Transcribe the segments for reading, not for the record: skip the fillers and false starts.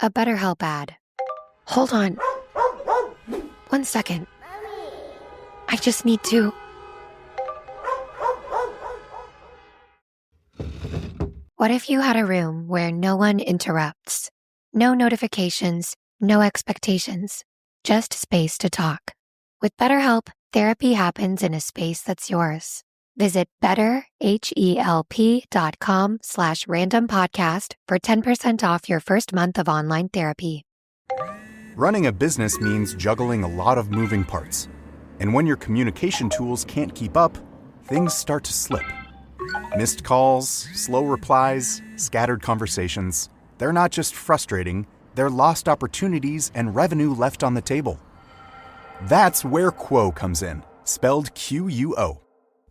A BetterHelp ad. Hold on. 1 second. I just need to... What if you had a room where no one interrupts? No notifications, no expectations, just space to talk. With BetterHelp, therapy happens in a space that's yours. Visit betterhelp.com/randompodcast for 10% off your first month of online therapy. Running a business means juggling a lot of moving parts. And when your communication tools can't keep up, things start to slip. Missed calls, slow replies, scattered conversations. They're not just frustrating, they're lost opportunities and revenue left on the table. That's where Quo comes in, spelled Q-U-O.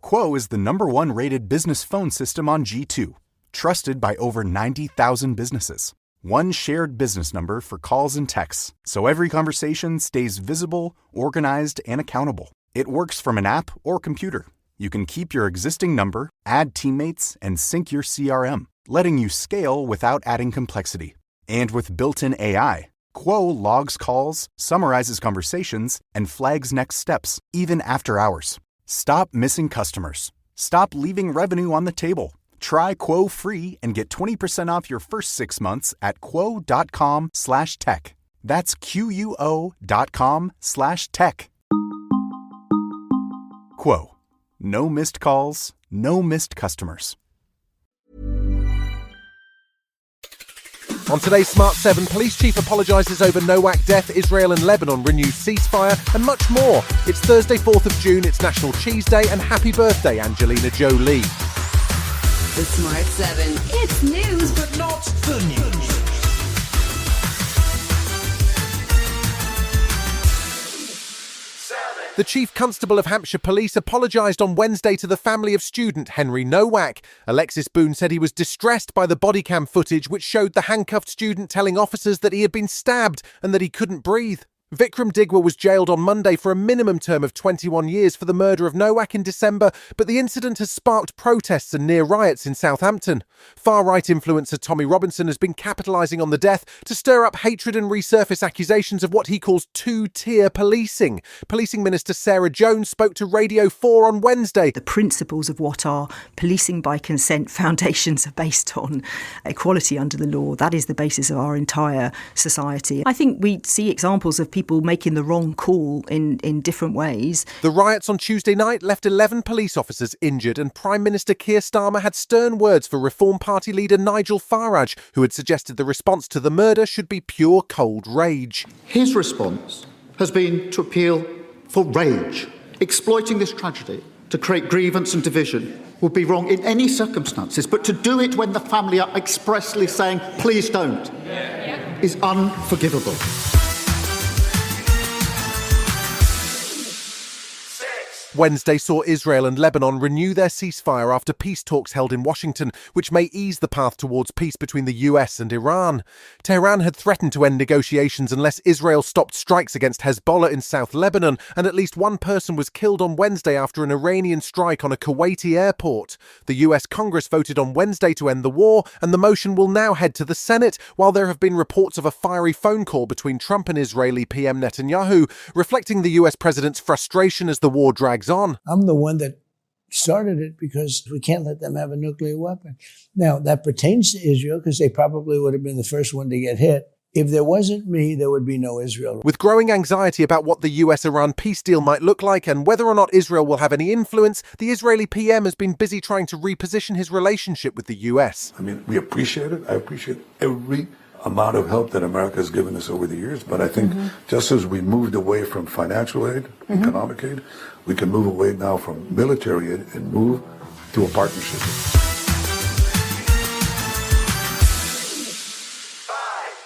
Quo is the #1 rated business phone system on G2, trusted by over 90,000 businesses. One shared business number for calls and texts, so every conversation stays visible, organized, and accountable. It works from an app or computer. You can keep your existing number, add teammates, and sync your CRM, letting you scale without adding complexity. And with built-in AI, Quo logs calls, summarizes conversations, and flags next steps, even after hours. Stop missing customers. Stop leaving revenue on the table. Try Quo free and get 20% off your first 6 months at quo.com/tech. That's QUO.com/tech. Quo. No missed calls, no missed customers. On today's Smart 7, police chief apologises over Nowak death, Israel and Lebanon renew ceasefire, and much more. It's Thursday, 4th of June, it's National Cheese Day, and happy birthday, Angelina Jolie. The Smart 7. It's news, but not the news. The Chief Constable of Hampshire Police apologised on Wednesday to the family of student Henry Nowak. Alexis Boone said he was distressed by the body cam footage which showed the handcuffed student telling officers that he had been stabbed and that he couldn't breathe. Vikram Digwa was jailed on Monday for a minimum term of 21 years for the murder of Nowak in December, but the incident has sparked protests and near riots in Southampton. Far-right influencer Tommy Robinson has been capitalising on the death to stir up hatred and resurface accusations of what he calls two-tier policing. Policing Minister Sarah Jones spoke to Radio 4 on Wednesday. The principles of what our policing by consent foundations are based on, equality under the law, that is the basis of our entire society. I think we see examples of people making the wrong call in different ways. The riots on Tuesday night left 11 police officers injured, and Prime Minister Keir Starmer had stern words for Reform Party leader Nigel Farage, who had suggested the response to the murder should be pure cold rage. His response has been to appeal for rage. Exploiting this tragedy to create grievance and division would be wrong in any circumstances, but to do it when the family are expressly saying, please don't, is unforgivable. Wednesday saw Israel and Lebanon renew their ceasefire after peace talks held in Washington, which may ease the path towards peace between the US and Iran. Tehran had threatened to end negotiations unless Israel stopped strikes against Hezbollah in South Lebanon, and at least one person was killed on Wednesday after an Iranian strike on a Kuwaiti airport. The US Congress voted on Wednesday to end the war, and the motion will now head to the Senate, while there have been reports of a fiery phone call between Trump and Israeli PM Netanyahu, reflecting the US president's frustration as the war drags on. I'm the one that started it because we can't let them have a nuclear weapon. Now, that pertains to Israel because they probably would have been the first one to get hit. If there wasn't me, there would be no Israel. With growing anxiety about what the US-Iran peace deal might look like and whether or not Israel will have any influence, the Israeli PM has been busy trying to reposition his relationship with the US. I mean, we appreciate it. I appreciate every amount of help that America has given us over the years. But I think just as we moved away from financial aid, economic aid, we can move away now from military aid and move to a partnership.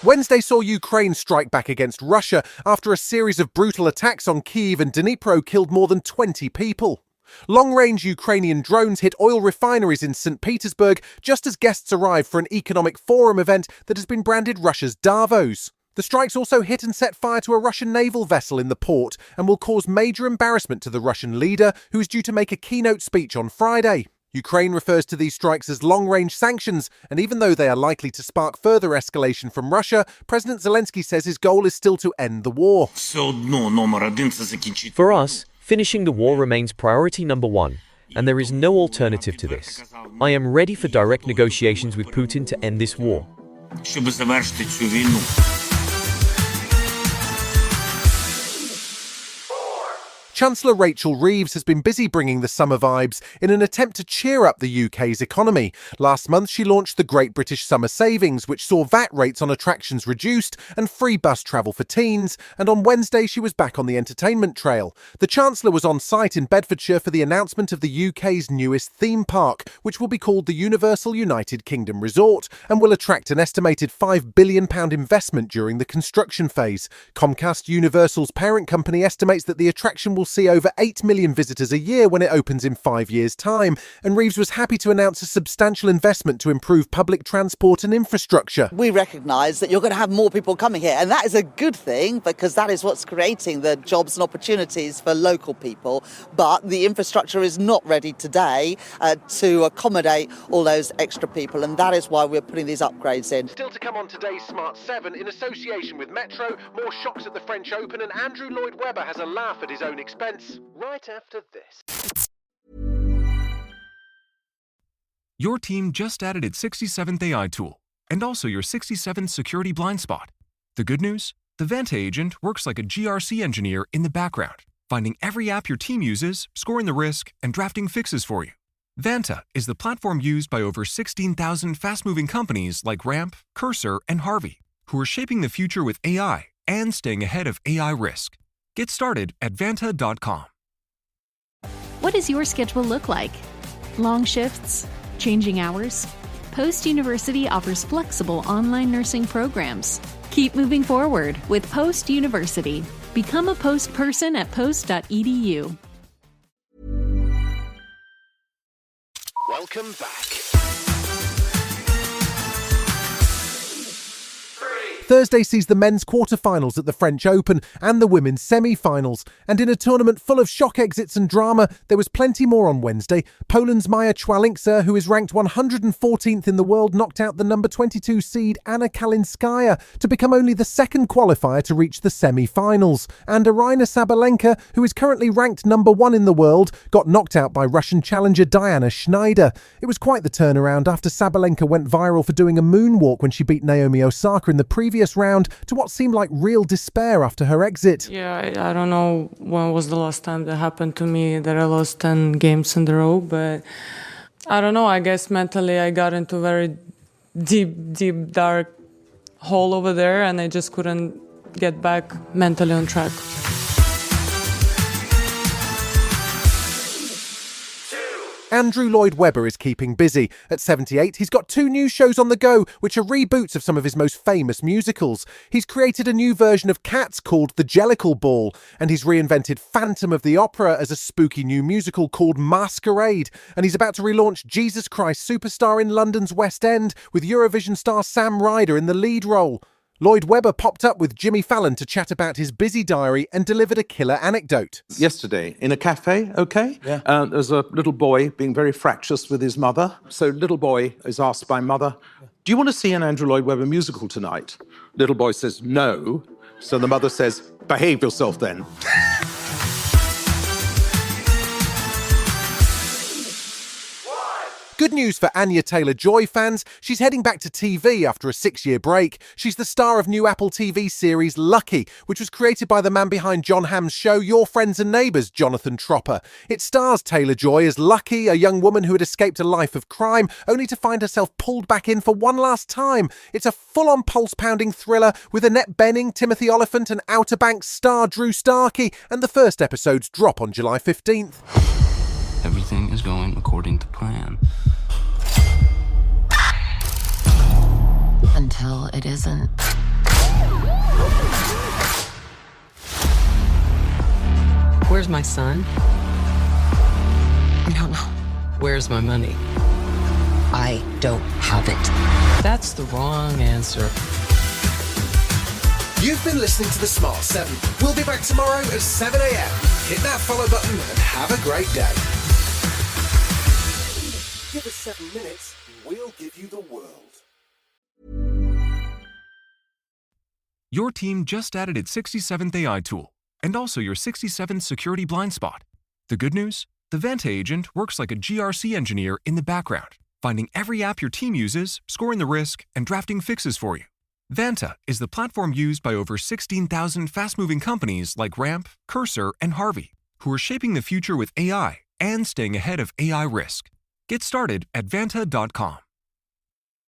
Wednesday saw Ukraine strike back against Russia after a series of brutal attacks on Kyiv and Dnipro killed more than 20 people. Long-range Ukrainian drones hit oil refineries in St. Petersburg just as guests arrived for an economic forum event that has been branded Russia's Davos. The strikes also hit and set fire to a Russian naval vessel in the port and will cause major embarrassment to the Russian leader, who is due to make a keynote speech on Friday. Ukraine refers to these strikes as long-range sanctions, and even though they are likely to spark further escalation from Russia, President Zelensky says his goal is still to end the war. For us, finishing the war remains priority number one, and there is no alternative to this. I am ready for direct negotiations with Putin to end this war. Chancellor Rachel Reeves has been busy bringing the summer vibes in an attempt to cheer up the UK's economy. Last month, she launched the Great British Summer Savings, which saw VAT rates on attractions reduced and free bus travel for teens, and on Wednesday she was back on the entertainment trail. The Chancellor was on site in Bedfordshire for the announcement of the UK's newest theme park, which will be called the Universal United Kingdom Resort, and will attract an estimated £5 billion investment during the construction phase. Comcast, Universal's parent company, estimates that the attraction will see over 8 million visitors a year when it opens in 5 years' time, and Reeves was happy to announce a substantial investment to improve public transport and infrastructure. We recognise that you're going to have more people coming here, and that is a good thing because that is what's creating the jobs and opportunities for local people, but the infrastructure is not ready today to accommodate all those extra people, and that is why we're putting these upgrades in. Still to come on today's Smart 7, in association with Metro, more shocks at the French Open, and Andrew Lloyd Webber has a laugh at his own expense. Right after this. Your team just added its 67th AI tool, and also your 67th security blind spot. The good news? The Vanta agent works like a GRC engineer in the background, finding every app your team uses, scoring the risk, and drafting fixes for you. Vanta is the platform used by over 16,000 fast-moving companies like Ramp, Cursor, and Harvey, who are shaping the future with AI and staying ahead of AI risk. Get started at Vanta.com. What does your schedule look like? Long shifts? Changing hours? Post University offers flexible online nursing programs. Keep moving forward with Post University. Become a Post person at post.edu. Welcome back. Thursday sees the men's quarter-finals at the French Open and the women's semi-finals. And in a tournament full of shock exits and drama, there was plenty more on Wednesday. Poland's Maja Chwalińska, who is ranked 114th in the world, knocked out the number 22 seed Anna Kalinskaya to become only the second qualifier to reach the semi-finals. And Aryna Sabalenka, who is currently ranked number 1 in the world, got knocked out by Russian challenger Diana Schneider. It was quite the turnaround after Sabalenka went viral for doing a moonwalk when she beat Naomi Osaka in the previous round to what seemed like real despair after her exit. Yeah, I don't know when was the last time that happened to me that I lost 10 games in a row, but I don't know, I guess mentally I got into a very deep, dark hole over there and I just couldn't get back mentally on track. Andrew Lloyd Webber is keeping busy. At 78, he's got 2 new shows on the go, which are reboots of some of his most famous musicals. He's created a new version of Cats called The Jellicle Ball, and he's reinvented Phantom of the Opera as a spooky new musical called Masquerade. And he's about to relaunch Jesus Christ Superstar in London's West End, with Eurovision star Sam Ryder in the lead role. Lloyd Webber popped up with Jimmy Fallon to chat about his busy diary and delivered a killer anecdote. Yesterday, in a cafe, there's a little boy being very fractious with his mother. So little boy is asked by mother, do you want to see an Andrew Lloyd Webber musical tonight? Little boy says, no. So the mother says, behave yourself then. Good news for Anya Taylor-Joy fans. She's heading back to TV after a 6-year break. She's the star of new Apple TV series Lucky, which was created by the man behind John Hamm's show Your Friends and Neighbours, Jonathan Tropper. It stars Taylor-Joy as Lucky, a young woman who had escaped a life of crime, only to find herself pulled back in for one last time. It's a full-on pulse-pounding thriller with Annette Bening, Timothy Olyphant and Outer Banks star Drew Starkey, and the first episodes drop on July 15th. Everything is going according to plan. Until it isn't. Where's my son? I don't know. Where's my money? I don't have it. That's the wrong answer. You've been listening to the Smart 7. We'll be back tomorrow at 7 a.m. Hit that follow button and have a great day. Give us 7 minutes, and we'll give you the world. Your team just added its 67th AI tool, and also your 67th security blind spot. The good news? The Vanta agent works like a GRC engineer in the background, finding every app your team uses, scoring the risk, and drafting fixes for you. Vanta is the platform used by over 16,000 fast-moving companies like Ramp, Cursor, and Harvey, who are shaping the future with AI and staying ahead of AI risk. Get started at Vanta.com.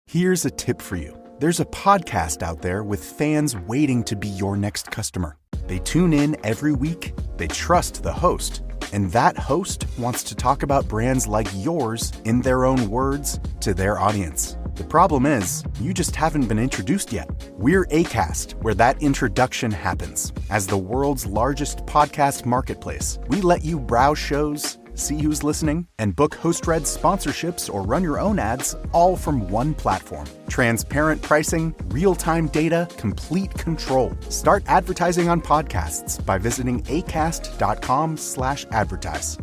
Here's a tip for you. There's a podcast out there with fans waiting to be your next customer. They tune in every week, they trust the host, and that host wants to talk about brands like yours in their own words to their audience. The problem is, you just haven't been introduced yet. We're Acast, where that introduction happens. As the world's largest podcast marketplace, we let you browse shows, see who's listening, and book host-read sponsorships or run your own ads all from one platform. Transparent pricing, real-time data, complete control. Start advertising on podcasts by visiting acast.com/advertise.